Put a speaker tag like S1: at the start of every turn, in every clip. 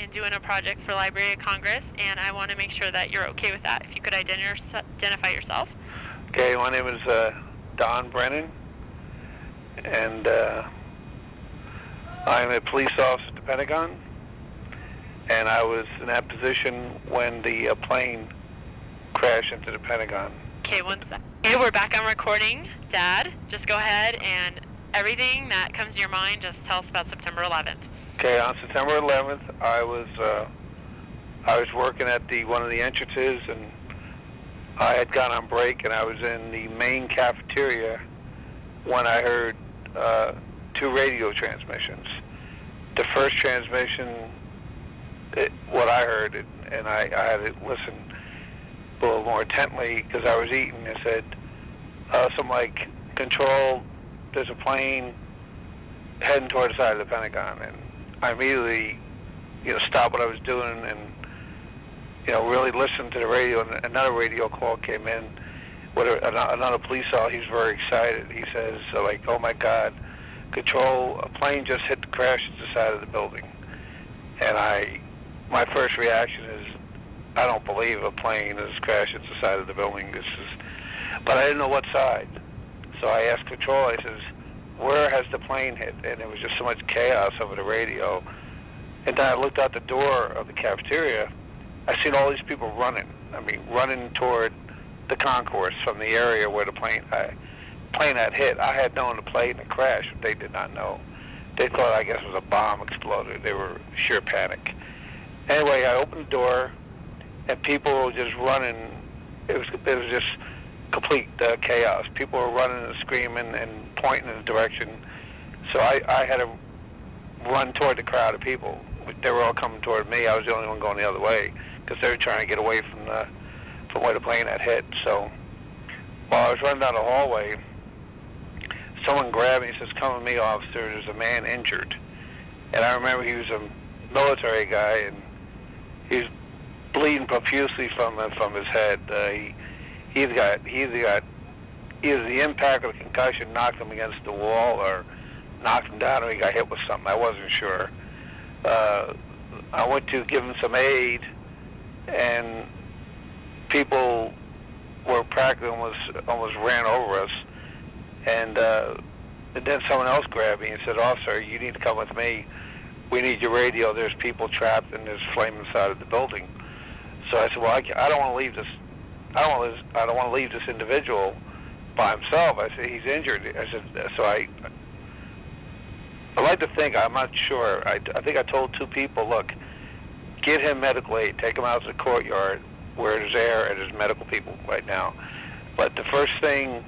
S1: and doing a project for Library of Congress, and I want to make sure that you're okay with that. If you could identify yourself.
S2: Okay, my name is Don Brennan, and I'm a police officer at the Pentagon, and I was in that position when the plane crashed into the Pentagon.
S1: Okay, one sec. Okay, we're back on recording. Dad, just go ahead and everything that comes to your mind, just tell us about September 11th.
S2: Okay, on September 11th, I was working at one of the entrances, and I had gone on break, and I was in the main cafeteria when I heard two radio transmissions. The first transmission, what I heard, and I had to listen a little more intently because I was eating. It said something like, "Control, there's a plane heading toward the side of the Pentagon," and I immediately, stopped what I was doing and, really listened to the radio. And another radio call came in with another police officer. He's very excited. He says, "Oh my God, Control, a plane just hit the crash at the side of the building." And my first reaction is, I don't believe a plane has crashed at the side of the building. But I didn't know what side. So I asked Control, I says, "Where has the plane hit?" And it was just so much chaos over the radio. And then I looked out the door of the cafeteria. I seen all these people running toward the concourse from the area where the plane had hit. I had known the plane had crashed, but they did not know. They thought, I guess, it was a bomb exploded. They were sheer panic. Anyway, I opened the door, and people were just running. It was just complete chaos. People were running and screaming and pointing in a direction. So I had to run toward the crowd of people. They were all coming toward me. I was the only one going the other way because they were trying to get away from where the plane had hit. So while I was running down the hallway, someone grabbed me and says, "Come with me, officer. There's a man injured." And I remember he was a military guy, and he was bleeding profusely from his head. Either the impact of the concussion knocked him against the wall or knocked him down, or he got hit with something. I wasn't sure. I went to give him some aid, and people were practically almost ran over us. And then someone else grabbed me and said, "Officer, you need to come with me. We need your radio. There's people trapped and there's flame inside of the building." So I said, "Well, I don't want to leave this. I don't want to leave this individual by himself." I said, "He's injured." I said, so I like to think, I'm not sure. I think I told two people, "Look, get him medical aid. Take him out to the courtyard where there's air and there's medical people right now." But the first thing,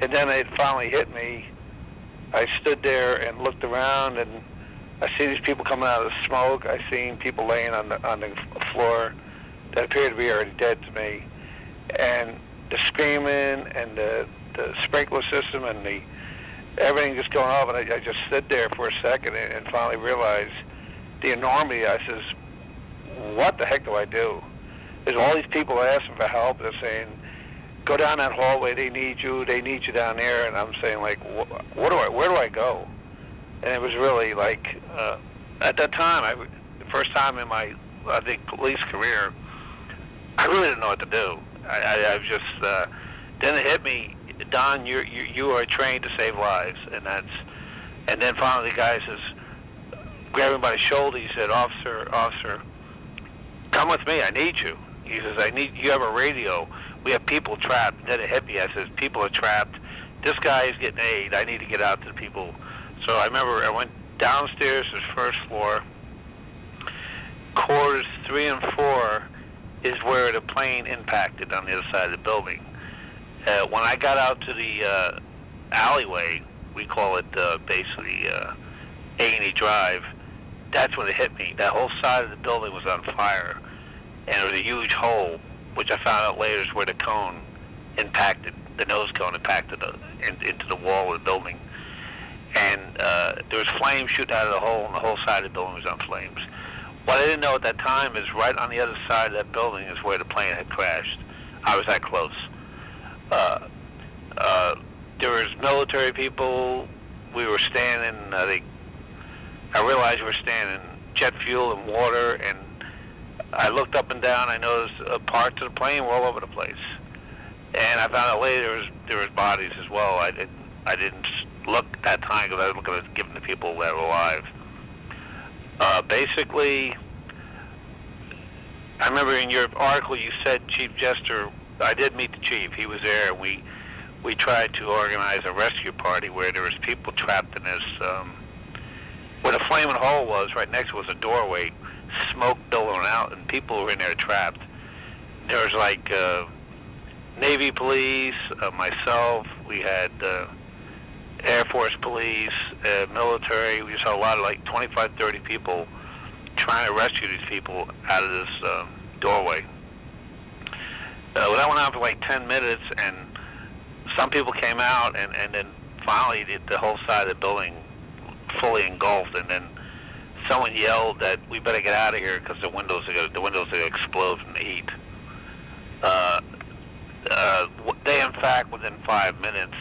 S2: and then it finally hit me. I stood there and looked around, and I see these people coming out of the smoke. I seen people laying on the floor that appeared to be already dead to me. And the screaming and the sprinkler system and everything just going off, and I just stood there for a second and finally realized the enormity. I says, "What the heck do I do?" There's all these people asking for help. They're saying, "Go down that hallway. They need you down there." And I'm saying, where do I go? And it was really like, at that time, the first time in my, I think, police career, I really didn't know what to do. I was just, then it hit me, "Don, you are trained to save lives," and then finally the guy says, grabbed me by the shoulder, he said, Officer, come with me, I need you." He says, "You have a radio. We have people trapped." And then it hit me. I says, "People are trapped. This guy is getting aid. I need to get out to the people." So I remember I went downstairs to the first floor. Corridors 3 and 4 is where the plane impacted on the other side of the building. When I got out to the alleyway, we call it basically A&E Drive, that's when it hit me. That whole side of the building was on fire, and there was a huge hole, which I found out later is where the cone impacted, the nose cone impacted into the wall of the building. And there was flames shooting out of the hole, and the whole side of the building was on flames. What I didn't know at that time is right on the other side of that building is where the plane had crashed. I was that close. There was military people. We were standing, I realized we were standing jet fuel and water, and I looked up and down. I noticed parts of the plane were all over the place, and I found out later there was bodies as well. I didn't look at that time because I was looking at giving the people that were alive. Basically, I remember in your article you said Chief Jester. I did meet the chief. He was there, and we tried to organize a rescue party where there was people trapped in this. Where the flaming hole was, right next to was a doorway, smoke billowing out, and people were in there trapped. There was like Navy police, myself. We had Air Force police, military. We saw a lot of like 25, 30 people trying to rescue these people out of this doorway. Well, that went on for like 10 minutes, and some people came out, and then finally the whole side of the building fully engulfed, and then someone yelled that we better get out of here because the windows are going to explode from the heat. They, in fact, within 5 minutes,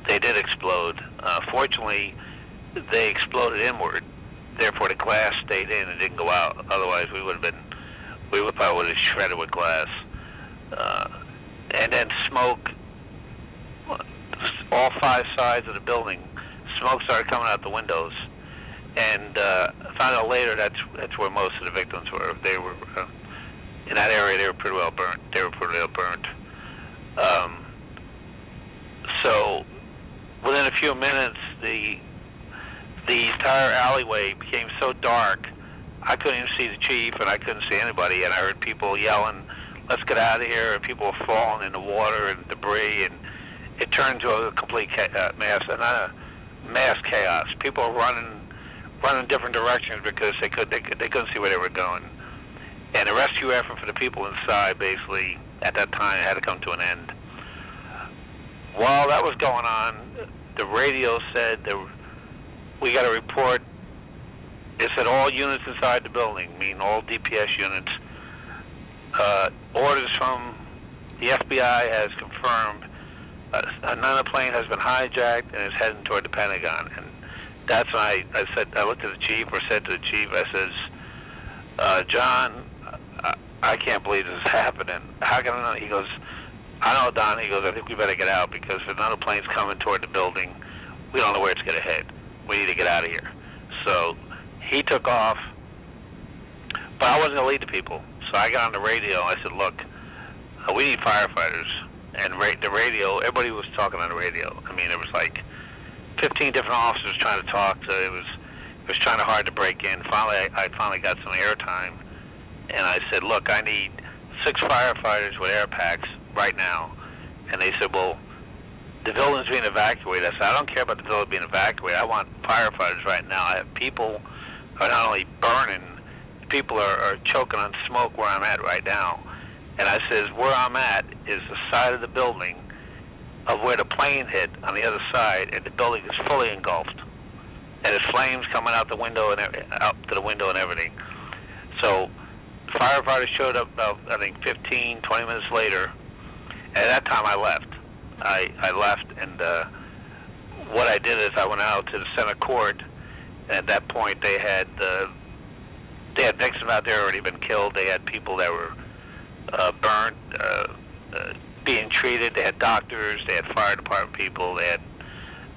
S2: they did explode. Fortunately, they exploded inward. Therefore, the glass stayed in and didn't go out. Otherwise, we probably would have shredded with glass. And then smoke, all 5 sides of the building, smoke started coming out the windows. And found out later that's where most of the victims were. They were in that area. They were pretty well burnt. So within a few minutes, the entire alleyway became so dark, I couldn't even see the chief, and I couldn't see anybody. And I heard people yelling, "Let's get out of here!" And people were falling in the water and debris, and it turned to a complete mass chaos. People were running different directions because they couldn't see where they were going. And the rescue effort for the people inside, basically, at that time, had to come to an end. While that was going on, the radio said we got a report. It said all units inside the building, meaning all DPS units, orders from the FBI has confirmed another plane has been hijacked and is heading toward the Pentagon. And that's when I looked at the chief, or said to the chief, I says, John, I can't believe this is happening. How can I know? He goes, I know, Don. He goes, I think we better get out because if another plane's coming toward the building, we don't know where it's going to hit. We need to get out of here. So he took off, but I wasn't going to lead the people. So I got on the radio. I said, look, we need firefighters. And the radio, everybody was talking on the radio. I mean, it was like 15 different officers trying to talk. So it was trying to hard to break in. Finally, I finally got some airtime. And I said, look, I need 6 firefighters with air packs right now. And they said, well, the building's being evacuated. I said, I don't care about the building being evacuated. I want firefighters right now. I have people who are not only burning, people are choking on smoke where I'm at right now. And I says, where I'm at is the side of the building of where the plane hit on the other side, and the building is fully engulfed. And there's flames coming out the window and out to the window and everything. So firefighters showed up about, I think, 15, 20 minutes later. And at that time, I left. I left, and what I did is I went out to the center court. And at that point, they had victims out there already been killed. They had people that were burnt, being treated. They had doctors. They had fire department people. They had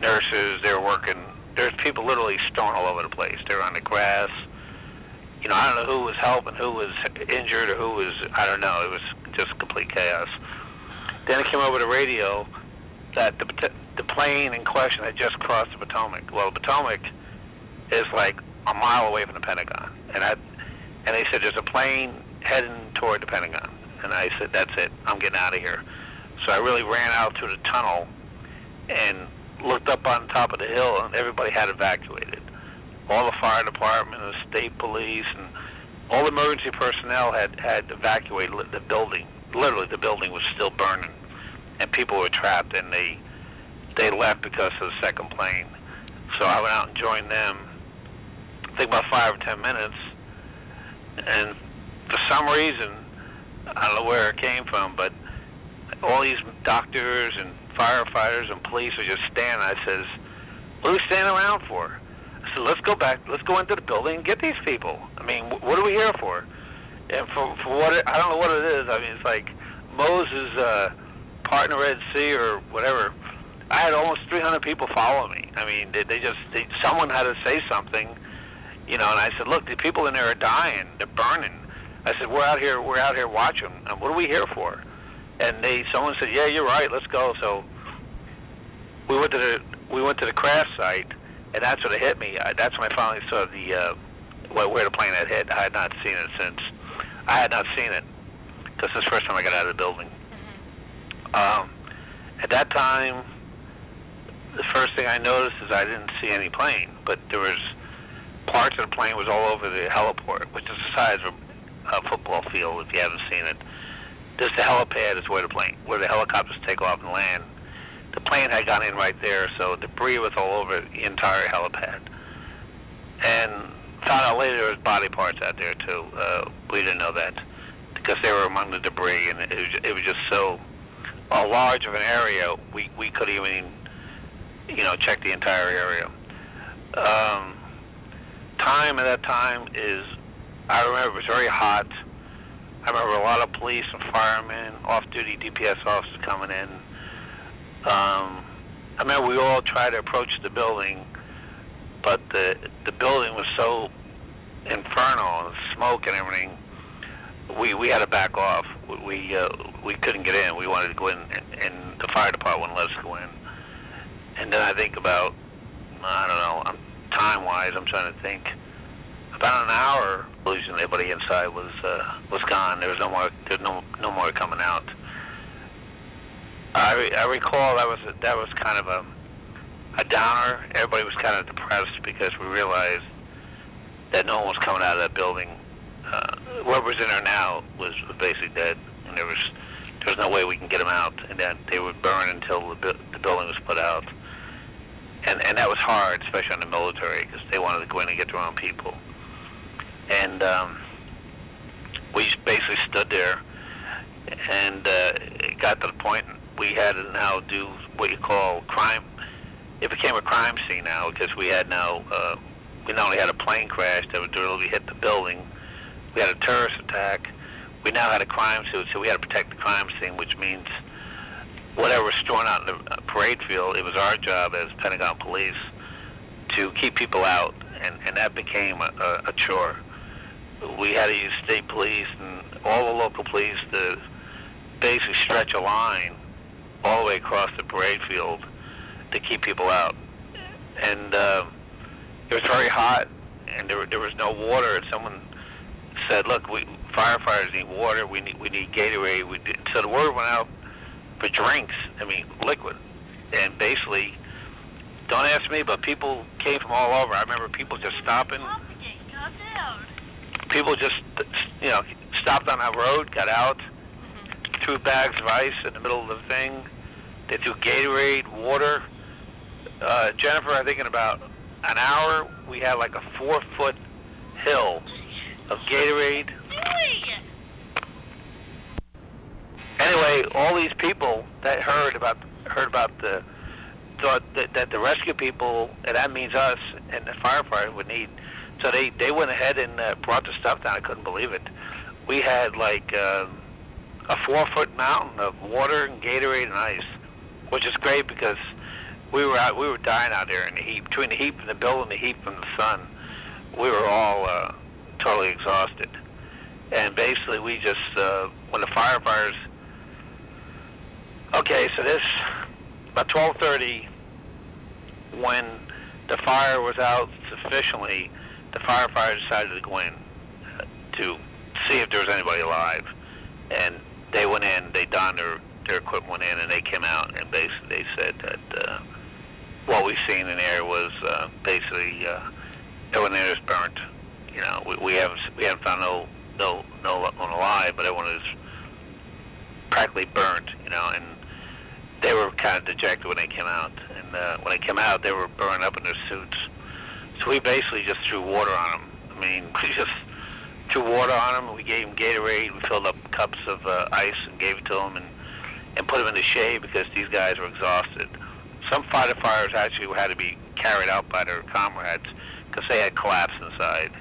S2: nurses. They were working. There's people literally strewn all over the place. They were on the grass. You know, I don't know who was helping, who was injured, or who was, I don't know. It was just complete chaos. Then it came over the radio that the plane in question had just crossed the Potomac. Well, the Potomac is like a mile away from the Pentagon. And they said, there's a plane heading toward the Pentagon. And I said, that's it. I'm getting out of here. So I really ran out through the tunnel and looked up on top of the hill, and everybody had evacuated. All the fire department, the state police, and all the emergency personnel had evacuated the building. Literally, the building was still burning, and people were trapped, and they left because of the second plane. So I went out and joined them, I think about 5 or 10 minutes, and for some reason, I don't know where it came from, but all these doctors and firefighters and police are just standing. I says, what are we standing around for? I said, let's go back, let's go into the building and get these people. I mean, what are we here for? And for what, I don't know what it is. I mean, it's like Moses part in the Red Sea or whatever. I had almost 300 people follow me. I mean, someone had to say something, you know, and I said, look, the people in there are dying, they're burning. I said, we're out here watching, and what are we here for? And someone said, yeah, you're right, let's go. So we went to the crash site, and that's when it hit me. That's when I finally saw where the plane had hit. I had not seen it since. I had not seen it because this is the first time I got out of the building. At that time, the first thing I noticed is I didn't see any plane, but there was parts of the plane was all over the heliport, which is the size of a football field if you haven't seen it. There's the helipad is where the helicopters take off and land. The plane had gone in right there, so debris was all over the entire helipad. And found out later there was body parts out there too. We didn't know that because they were among the debris, and it was just so large of an area. We couldn't even, you know, check the entire area. Time at that time is, I remember it was very hot. I remember a lot of police and firemen, off-duty DPS officers coming in. I remember we all tried to approach the building, but the building was so infernal, and smoke and everything. We had to back off. We couldn't get in. We wanted to go in, and the fire department wouldn't let us go in. And then I think about, I don't know, time-wise, I'm trying to think. About an hour, losing everybody inside was gone. There was no more coming out. I recall that was kind of a downer. Everybody was kind of depressed because we realized that no one was coming out of that building. Whoever was in there now was basically dead, and there was no way we can get them out, and then they would burn until the building was put out. And that was hard, especially on the military, because they wanted to go in and get their own people. And we basically stood there, and it got to the point we had to now do what you call crime. It became a crime scene now, because we had now, we not only had a plane crash that would literally hit the building, we had a terrorist attack, we now had a crime scene, so we had to protect the crime scene, which means whatever was thrown out in the parade field, it was our job as Pentagon police to keep people out, and that became a chore. We had to use state police and all the local police to basically stretch a line all the way across the parade field to keep people out. And it was very hot, and there was no water, and someone said, look, firefighters need water, we need Gatorade. So the word went out for drinks, liquid. And basically, don't ask me, but people came from all over. I remember people just stopping. People just, stopped on our road, got out, threw bags of ice in the middle of the thing. They threw Gatorade, water. Jennifer, I think in about an hour, we had like a 4-foot hill of Gatorade. Anyway, all these people that heard about thought that the rescue people, and that means us and the firefighters would need. So they went ahead and brought the stuff down. I couldn't believe it. We had like a 4-foot mountain of water and Gatorade and ice, which is great because we were dying out there in the heat. Between the heat from the building, the heat from the sun, we were all totally exhausted. And basically, we just when the firefighters. Okay, so this about 12:30, when the fire was out sufficiently, the firefighters decided to go in to see if there was anybody alive. And they went in, they donned their equipment, went in, and they came out, and basically they said that what we've seen in there was basically everyone there is burnt. We haven't found no one alive, but everyone is practically burnt. And they were kind of dejected when they came out. And when they came out, they were burned up in their suits. So we basically just threw water on them. We just threw water on them. We gave them Gatorade. We filled up cups of ice and gave it to them and put them in the shade because these guys were exhausted. Some firefighters actually had to be carried out by their comrades because they had collapsed inside.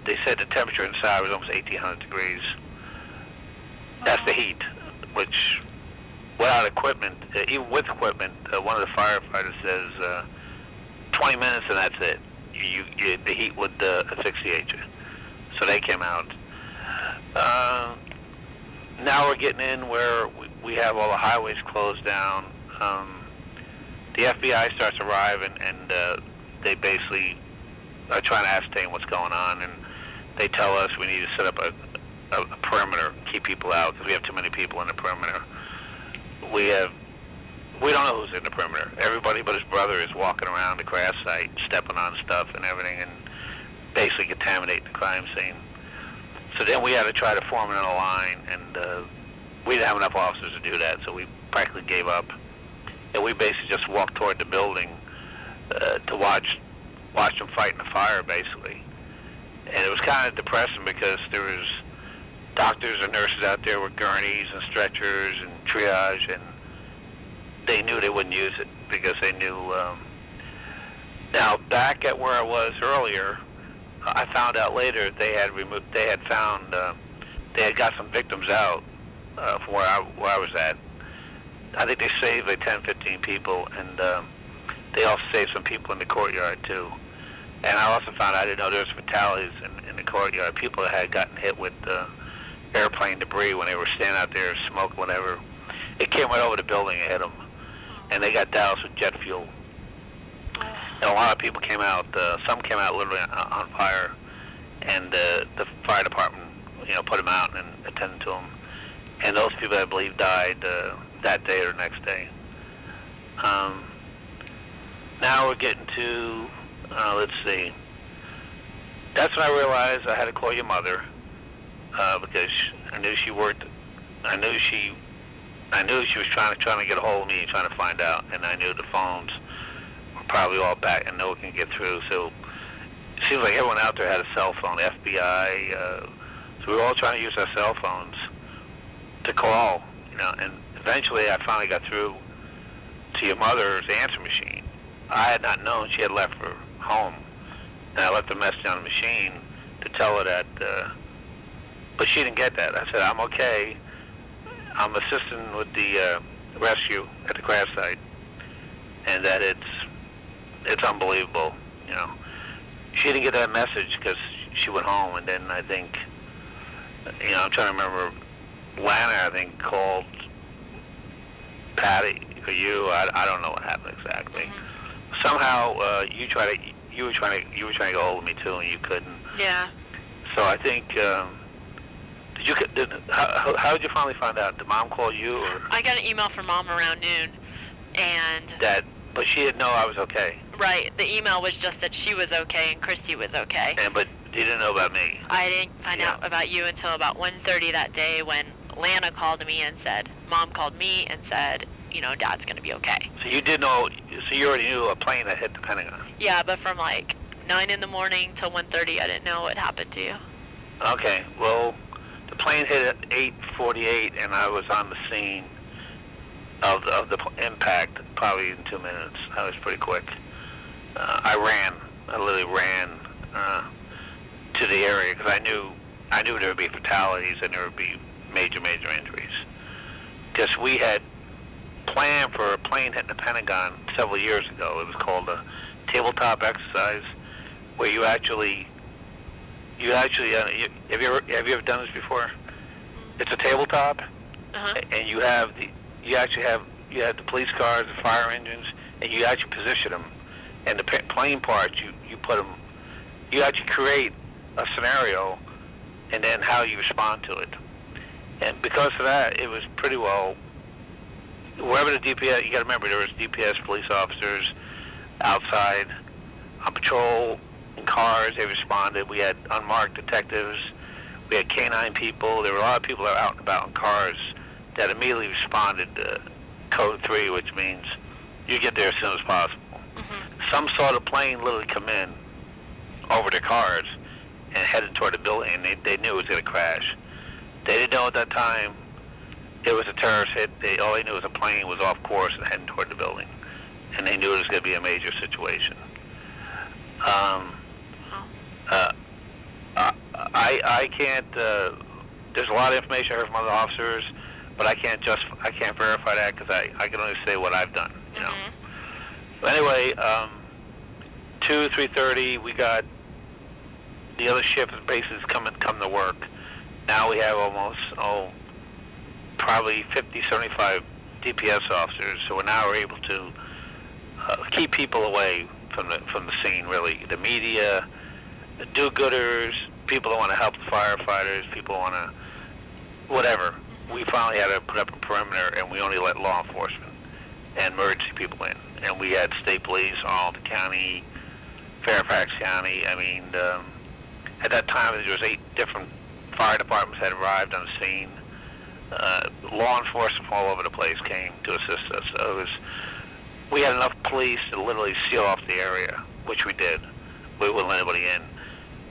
S2: They said the temperature inside was almost 1,800 degrees. That's the heat, which without equipment, even with equipment, one of the firefighters says 20 minutes and that's it. The heat would asphyxiate you. So they came out. Now we're getting in where we have all the highways closed down. The FBI starts arriving, and they basically are trying to ascertain what's going on, and they tell us we need to set up a perimeter, keep people out, because we have too many people in the perimeter. We don't know who's in the perimeter. Everybody but his brother is walking around the crash site, stepping on stuff and everything, and basically contaminating the crime scene. So then we had to try to form it in a line, and we didn't have enough officers to do that, so we practically gave up. And we basically just walked toward the building to watch them fight in the fire, basically. And it was kind of depressing because there was doctors and nurses out there with gurneys and stretchers and triage, and they knew they wouldn't use it because they knew. Now, back at where I was earlier, I found out later they had got some victims out from where I was at. I think they saved like 10, 15 people, and they also saved some people in the courtyard too. And I also found out, I didn't know there was fatalities in the courtyard. People that had gotten hit with airplane debris when they were standing out there, smoke, whatever. It came right over the building and hit them, and they got doused with jet fuel. And a lot of people came out. Some came out literally on fire, and the fire department, put them out and attended to them. And those people, I believe, died that day or next day. Now we're getting to, let's see. That's when I realized I had to call your mother because I knew she worked. I knew she was trying to get a hold of me, trying to find out, and I knew the phones were probably all back and no one can get through. So it seems like everyone out there had a cell phone, the FBI. So we were all trying to use our cell phones to call, and eventually I finally got through to your mother's answer machine. I had not known she had left for home, and I left a message on the machine to tell her that, but she didn't get that. I said, I'm okay. I'm assisting with the rescue at the crash site, and that it's unbelievable, She didn't get that message because she went home, and then I think, I'm trying to remember, Lana, I think, called Patty or you. I don't know what happened exactly. Mm-hmm. Somehow you were trying to get hold of me too, and you couldn't.
S1: Yeah.
S2: So I think how did you finally find out? Did Mom call you? Or?
S1: I got an email from Mom around noon, and
S2: but she didn't know I was okay.
S1: Right. The email was just that she was okay and Christy was okay.
S2: But you didn't know about me.
S1: I didn't find out about you until about 1:30 that day when Lana called me and said, Mom called me and said, Dad's going to be okay.
S2: So you did know, so you already knew a plane had hit the Pentagon.
S1: Yeah, but from like 9 in the morning till 1:30, I didn't know what happened to you.
S2: Okay, well, the plane hit at 8:48 and I was on the scene of the impact probably in 2 minutes. That was pretty quick. I literally ran to the area because I knew there would be fatalities and there would be major injuries. Because we had planned for a plane hitting the Pentagon several years ago. It was called a tabletop exercise, where you actually have you ever done this before? It's a tabletop, and you have the police cars, the fire engines, and you actually position them. And the plane parts, you put them. You actually create a scenario, and then how you respond to it. And because of that, it was pretty well. Wherever the DPS, you got to remember, there was DPS police officers outside on patrol in cars. They responded. We had unmarked detectives. We had canine people. There were a lot of people that were out and about in cars that immediately responded to Code 3, which means you get there as soon as possible. Mm-hmm. Some saw the plane literally come in over their cars and headed toward the building, and they knew it was going to crash. They didn't know at that time it was a terrorist hit. All they knew was a plane was off course and heading toward the building, and they knew it was going to be a major situation. I can't. There's a lot of information I heard from other officers, but I can't verify that because I can only say what I've done. You know. But anyway, 3:30, we got the other shift of bases come to work. Now we have almost probably 50, 75 DPS officers, so we're able to keep people away from the scene. Really, the media, the do-gooders, people that want to help the firefighters, people want to whatever. We finally had to put up a perimeter, and we only let law enforcement and emergency people in. And we had state police, all the county, Fairfax County. I mean, at that time there was 8 different fire departments had arrived on the scene. Law enforcement from all over the place came to assist us. So we had enough police to literally seal off the area, which we did. We wouldn't let anybody in.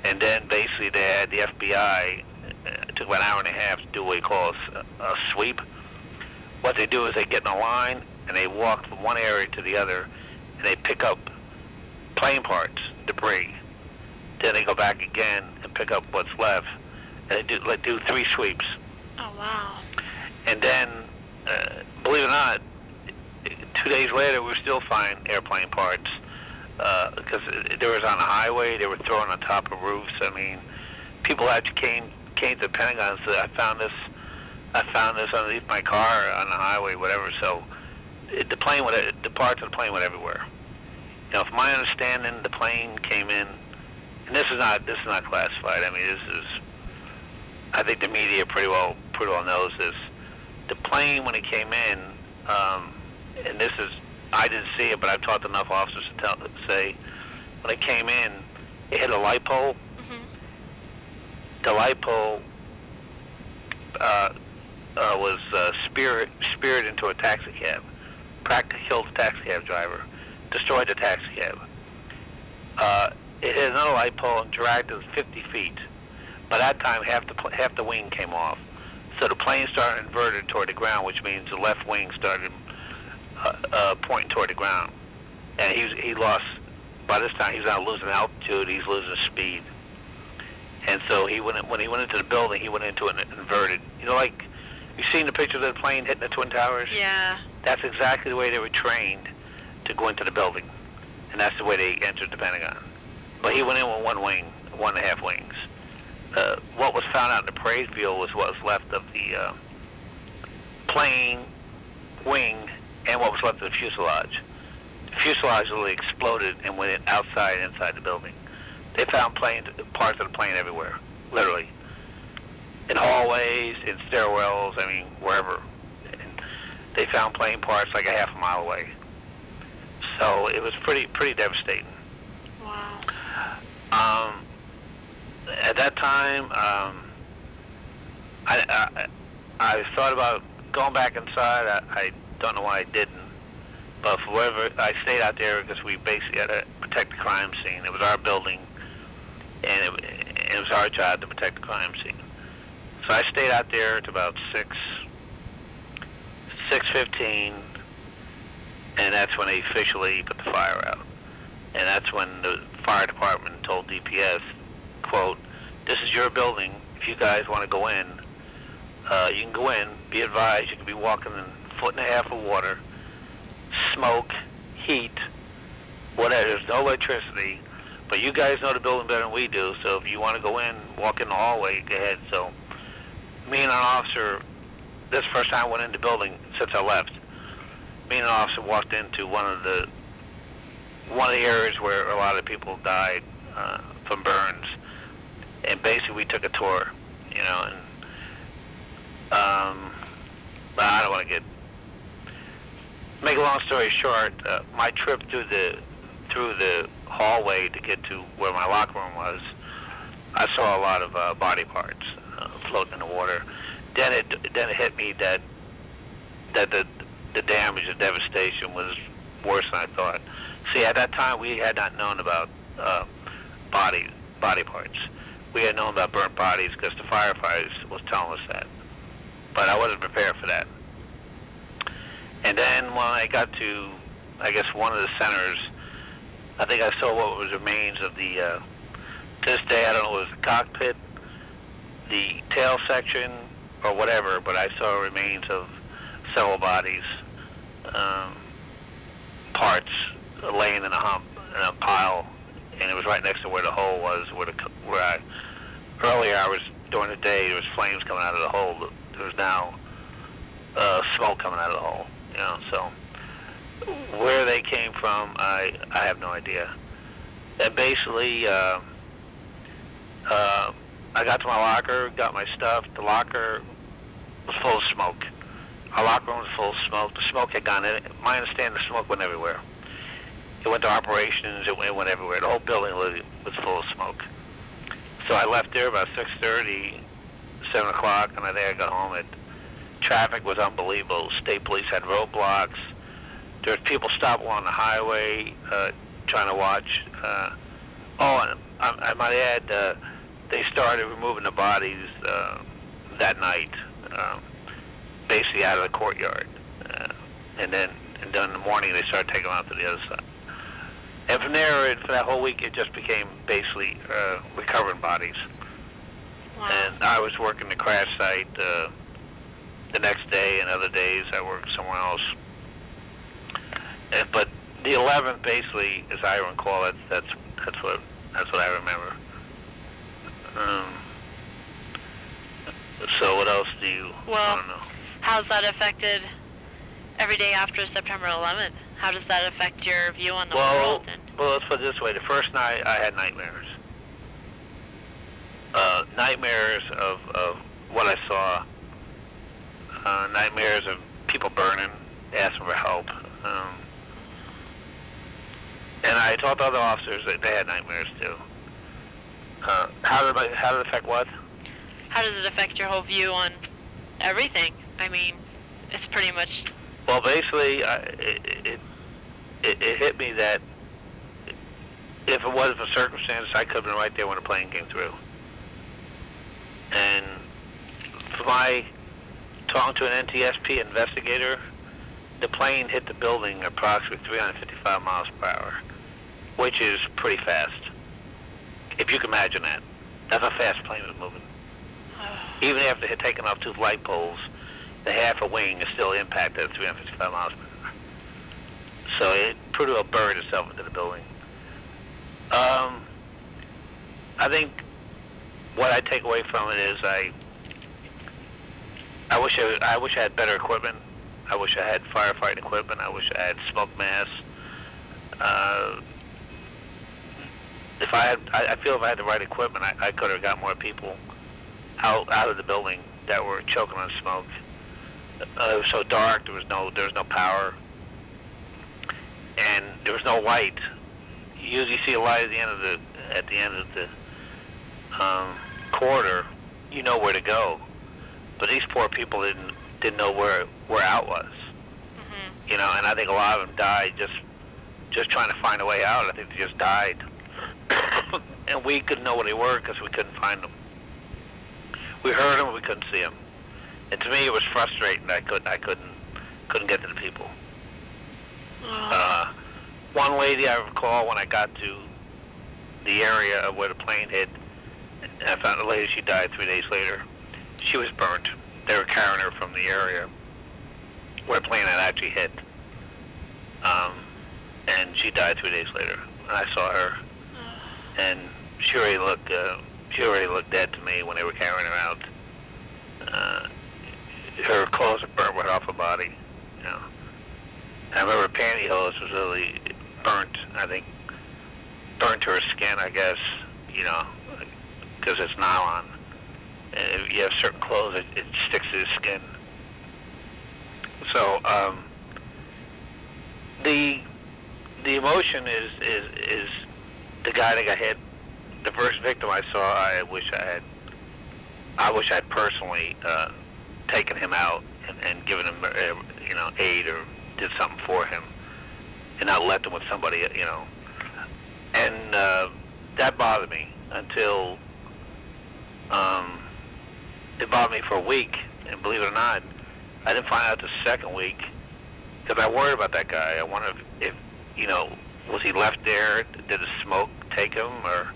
S2: And then basically they had the FBI. It took about an hour and a half to do what we call a sweep. What they do is they get in a line and they walk from one area to the other, and they pick up plane parts, debris. Then they go back again and pick up what's left, and they do 3 sweeps.
S1: Oh, wow.
S2: And then, believe it or not, 2 days later we were still finding airplane parts because they was on the highway. They were thrown on top of roofs. I mean, people actually came to the Pentagon and said, I found this underneath my car on the highway, whatever. So the parts of the plane went everywhere. You know, from my understanding, the plane came in, and this is not classified. I mean, I think the media pretty well knows this. The plane, when it came in, and this is, I didn't see it, but I've talked to enough officers to say, when it came in, it hit a light pole. The light pole was speared into a taxi cab. Practically killed the taxi cab driver. Destroyed the taxi cab. It hit another light pole and dragged it 50 feet. By that time, half the wing came off. So the plane started inverted toward the ground, which means the left wing started pointing toward the ground. And he lost, by this time, he's not losing altitude, he's losing speed. And so when he went into the building, he went into an inverted. You know, like, you've seen the picture of the plane hitting the Twin Towers?
S1: Yeah.
S2: That's exactly the way they were trained to go into the building. And that's the way they entered the Pentagon. But he went in with 1.5 wings. What was found out in the parade field was what was left of the plane, wing, and what was left of the fuselage. The fuselage literally exploded and went inside the building. They found parts of the plane everywhere, literally. In hallways, in stairwells, I mean, wherever. And they found plane parts like a half a mile away. So it was pretty devastating.
S1: Wow.
S2: At that time, I thought about going back inside. I don't know why I didn't. But for whatever, I stayed out there because we basically had to protect the crime scene. It was our building, and it was our job to protect the crime scene. So I stayed out there to about 6:15, and that's when they officially put the fire out. And that's when the fire department told DPS, quote, "This is your building. If you guys want to go in, you can go in. Be advised, you can be walking in a foot and a half of water, smoke, heat, whatever. There's no electricity, but you guys know the building better than we do, so if you want to go in, walk in the hallway, go ahead." So me and an officer, this first time I went in the building since I left, me and an officer walked into one of the areas where a lot of people died from burns, and basically we took a tour, you know, and I don't want to make a long story short, my trip through the hallway to get to where my locker room was, I saw a lot of body parts floating in the water. Then it hit me that the damage, the devastation was worse than I thought. See, at that time we had not known about body parts. We had known about burnt bodies because the firefighters was telling us that, but I wasn't prepared for that. And then when I got to, I guess, one of the centers, I think I saw what was remains of the, to this day, I don't know, it was the cockpit,
S3: the tail section or whatever, but I saw remains of several bodies, parts laying in a hump, in a pile, and it was right next to where the hole was, earlier I was, during the day, there was flames coming out of the hole. There was now smoke coming out of the hole, so where they came from, I have no idea. And basically, I got to my locker, got my stuff. The locker was full of smoke. Our locker room was full of smoke. The smoke had gone in. My understanding, the smoke went everywhere. It went to operations. It went everywhere. The whole building was full of smoke. So I left there about 6:30, 7 o'clock, and I think I got home. Traffic was unbelievable. State police had roadblocks. There was people stopped along the highway trying to watch. And I might add, they started removing the bodies that night, basically out of the courtyard. And then in the morning, they started taking them out to the other side. And from there, for that whole week, it just became basically recovering bodies.
S1: Wow.
S3: And I was working the crash site the next day, and other days I worked somewhere else. But the 11th, basically, as I recall, that's what I remember. So what else do you?
S1: Well,
S3: I don't know.
S1: How's that affected every day after September 11th? How does that affect your view on the world?
S3: Well, let's put it this way. The first night, I had nightmares. Nightmares of what I saw. Nightmares of people burning, asking for help. And I talked to other officers that they had nightmares too. How did it affect what?
S1: How does it affect your whole view on everything? I mean, it's pretty much...
S3: Well, basically, it hit me that if it wasn't for circumstances, I could have been right there when the plane came through. And for my talking to an NTSP investigator, the plane hit the building approximately 355 miles per hour, which is pretty fast. If you can imagine that. That's how fast the plane was moving. Even after it had taken off 2 flight poles, the half a wing is still impacted at 355 miles per hour. So it pretty well buried itself into the building. I think what I take away from it is I wish I had better equipment. I wish I had firefighting equipment. I wish I had smoke masks. I feel if I had the right equipment, I could have got more people out of the building that were choking on smoke. It was so dark. There was no power, and there was no light. You usually see a light at the end of the corridor. You know where to go, but these poor people didn't know where out was.
S1: Mm-hmm.
S3: And I think a lot of them died just trying to find a way out. I think they just died, and we couldn't know where they were because we couldn't find them. We heard them, but we couldn't see them. And to me, it was frustrating. I couldn't get to the people. One lady I recall when I got to the area of where the plane hit, and I found the lady, she died 3 days later. She was burnt. They were carrying her from the area where the plane had actually hit. And she died 3 days later. And I saw her, and she already looked dead to me when they were carrying her out. Her clothes were burnt right off her body. And I remember her pantyhose was really burnt. I think burnt to her skin, I guess. Because it's nylon. And if you have certain clothes, it sticks to the skin. So the emotion is the guy that got hit. The first victim I saw, I wish I had personally taken him out and given him aid or did something for him, and not left him with somebody. And that bothered me until it bothered me for a week. And believe it or not, I didn't find out the second week because I worried about that guy. I wondered if was he left there? Did the smoke take him, or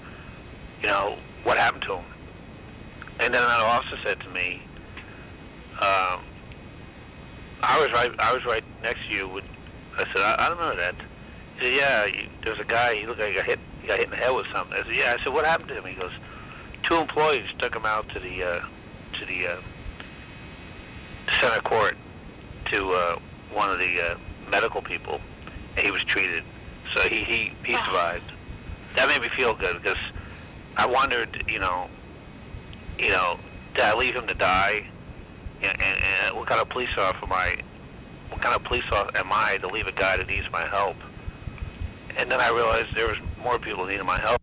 S3: what happened to him? And then another officer said to me, I was right next to you. I said, I don't know that. He said, yeah, there's a guy, he looked like he got hit in the head with something. I said, yeah. I said, what happened to him? He goes, 2 employees took him out to the center court to one of the medical people, and he was treated. So he survived. That made me feel good because I wondered, did I leave him to die? And what kind of police officer am I to leave a guy that needs my help? And then I realized there was more people needing my help.